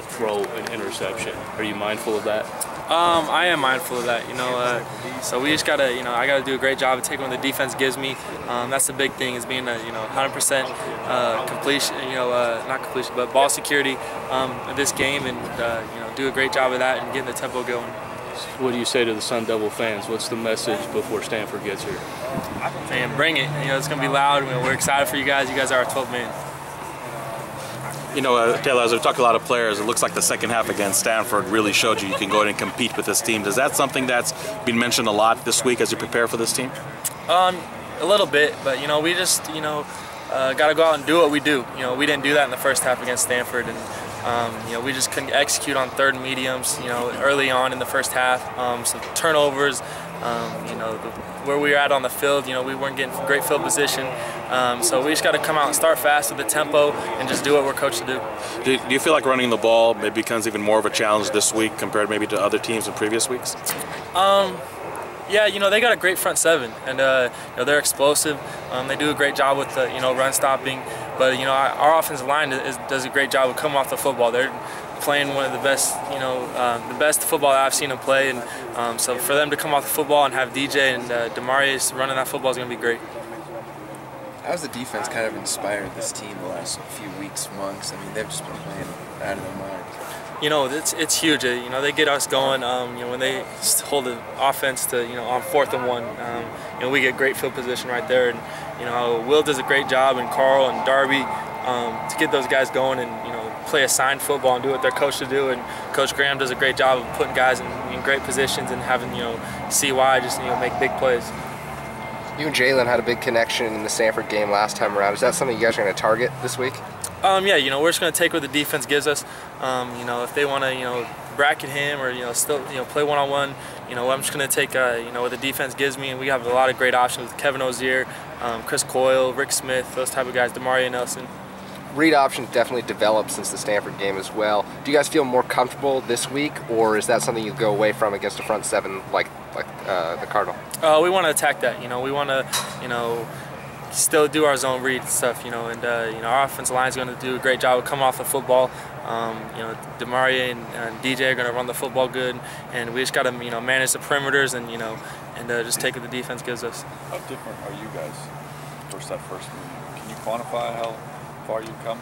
throw an interception. Are you mindful of that? I am mindful of that, so we just gotta, I gotta do a great job of taking what the defense gives me. That's the big thing, is being a, 100% completion, not completion, but ball security of this game, and do a great job of that and getting the tempo going. What do you say to the Sun Devil fans? What's the message before Stanford gets here? Man, bring it. It's gonna be loud. We're excited for you guys. You guys are our 12th man. Taylor, as we've talked to a lot of players, it looks like the second half against Stanford really showed you can go ahead and compete with this team. Is that something that's been mentioned a lot this week as you prepare for this team? A little bit, but we just got to go out and do what we do. We didn't do that in the first half against Stanford, and we just couldn't execute on third and mediums. Early on in the first half, some turnovers. Where we were at on the field, we weren't getting great field position. So we just got to come out and start fast with the tempo and just do what we're coached to do. Do you feel like running the ball maybe becomes even more of a challenge this week compared maybe to other teams in previous weeks? Yeah, they got a great front seven, and they're explosive. They do a great job with the run stopping, but our offensive line does a great job of coming off the football. They're playing one of the best, the best football that I've seen them play, and so for them to come off the football and have DJ and Demarius running that football is going to be great. How's the defense kind of inspired this team the last few weeks, months? I mean, they've just been playing out of their minds. It's huge. They get us going. When they hold the offense to on 4th and 1, we get great field position right there, and Will does a great job, and Carl and Darby to get those guys going and play assigned football and do what they're coached to do. And Coach Graham does a great job of putting guys in great positions and having CY just make big plays. You and Jalen had a big connection in the Stanford game last time around. Is that something you guys are going to target this week? Yeah, we're just going to take what the defense gives us. If they want to, bracket him or still play one-on-one, I'm just going to take what the defense gives me, and we have a lot of great options with Kevin Ozier, Chris Coyle, Rick Smith, those type of guys, Demaria Nelson. Read options definitely developed since the Stanford game as well. Do you guys feel more comfortable this week, or is that something you go away from against a front seven like the Cardinal? We want to attack that. We want to, still do our zone read stuff. And our offensive line is going to do a great job of coming off the football. Demaria and DJ are going to run the football good, and we just got to manage the perimeters and just take what the defense gives us. How different are you guys versus that first meeting? Can you quantify how far you've come?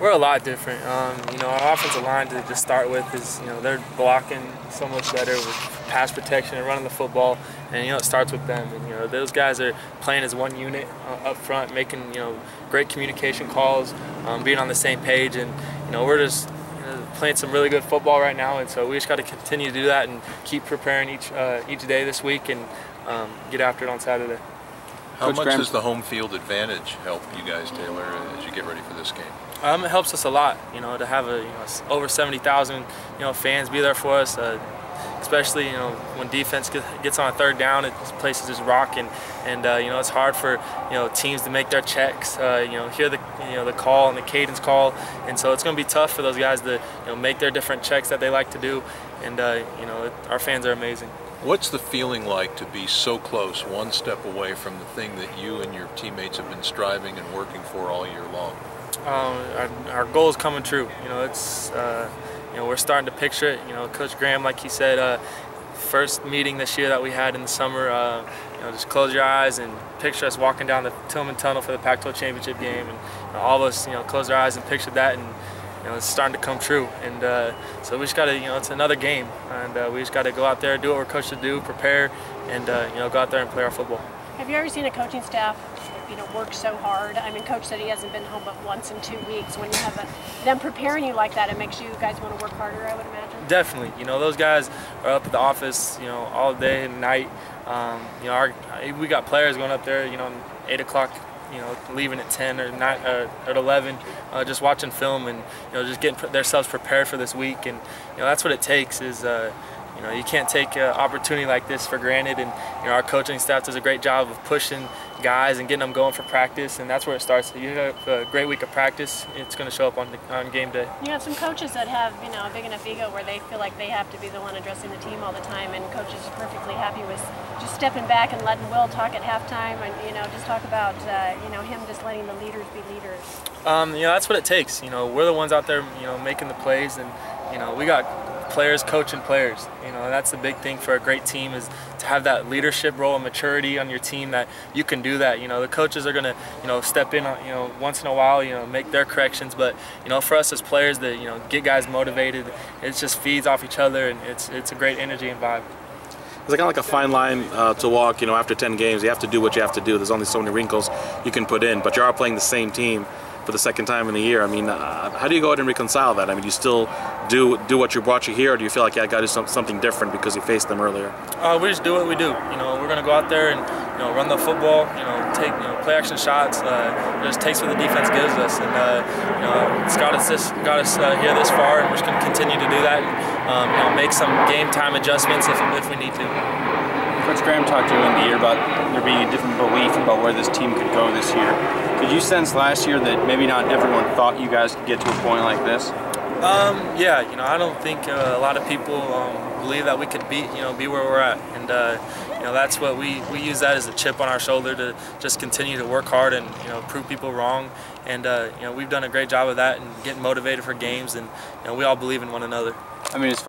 We're a lot different. Our offensive line to start with is, they're blocking so much better with pass protection and running the football, and it starts with them. And those guys are playing as one unit up front, making great communication calls, being on the same page, and we're just playing some really good football right now. And so we just got to continue to do that and keep preparing each day this week and get after it on Saturday. How much does the home field advantage help you guys, Taylor, as you get ready for this game? It helps us a lot, to have over 70,000, fans be there for us. Especially, when defense gets on a third down, this place is just rocking, and it's hard for teams to make their checks, hear the call and the cadence call, and so it's going to be tough for those guys to make their different checks that they like to do, and our fans are amazing. What's the feeling like to be so close, one step away from the thing that you and your teammates have been striving and working for all year long? Our goal is coming true. It's we're starting to picture it. Coach Graham, like he said, first meeting this year that we had in the summer, just close your eyes and picture us walking down the Tillman Tunnel for the Pac-12 championship game, and all of us, closed our eyes and pictured that, and it's starting to come true. And so we just got to, it's another game, and we just got to go out there, do what we're coached to do, prepare, and go out there and play our football. Have you ever seen a coaching staff work so hard? I mean, Coach said he hasn't been home but once in 2 weeks. When you have them preparing you like that, it makes you guys want to work harder, I would imagine. Definitely. Those guys are up at the office, all day and night. We got players going up there, 8 o'clock, leaving at 10 or 9 or at 11, just watching film and just getting themselves prepared for this week. And that's what it takes. Is you can't take an opportunity like this for granted, and our coaching staff does a great job of pushing guys and getting them going for practice, and that's where it starts. You have a great week of practice, it's going to show up on game day. You have some coaches that have a big enough ego where they feel like they have to be the one addressing the team all the time, and coaches are perfectly happy with just stepping back and letting Will talk at halftime, and just talk about him just letting the leaders be leaders. That's what it takes. We're the ones out there making the plays, and we got players coaching players. That's the big thing for a great team, is to have that leadership role and maturity on your team, that you can do that. The coaches are gonna step in once in a while, make their corrections, but for us as players that get guys motivated, it just feeds off each other, and it's a great energy and vibe. It's kind of like a fine line to walk. After 10 games, you have to do what you have to do. There's only so many wrinkles you can put in, but you are playing the same team for the second time in a year. I mean, how do you go ahead and reconcile that? I mean, you still do what brought you here, or do you feel like you got to do something different because you faced them earlier? We just do what we do. We're going to go out there and run the football. Take play action shots. Just takes what the defense gives us, and it's got us here this far, and we're just going to continue to do that. And, make some game time adjustments if we need to. Coach Graham talked earlier in the year about there being a different belief about where this team could go this year. Could you sense last year that maybe not everyone thought you guys could get to a point like this? Yeah, I don't think a lot of people believe that we could be where we're at, and that's what we use that as a chip on our shoulder to just continue to work hard and prove people wrong, and we've done a great job of that and getting motivated for games, and we all believe in one another. I mean,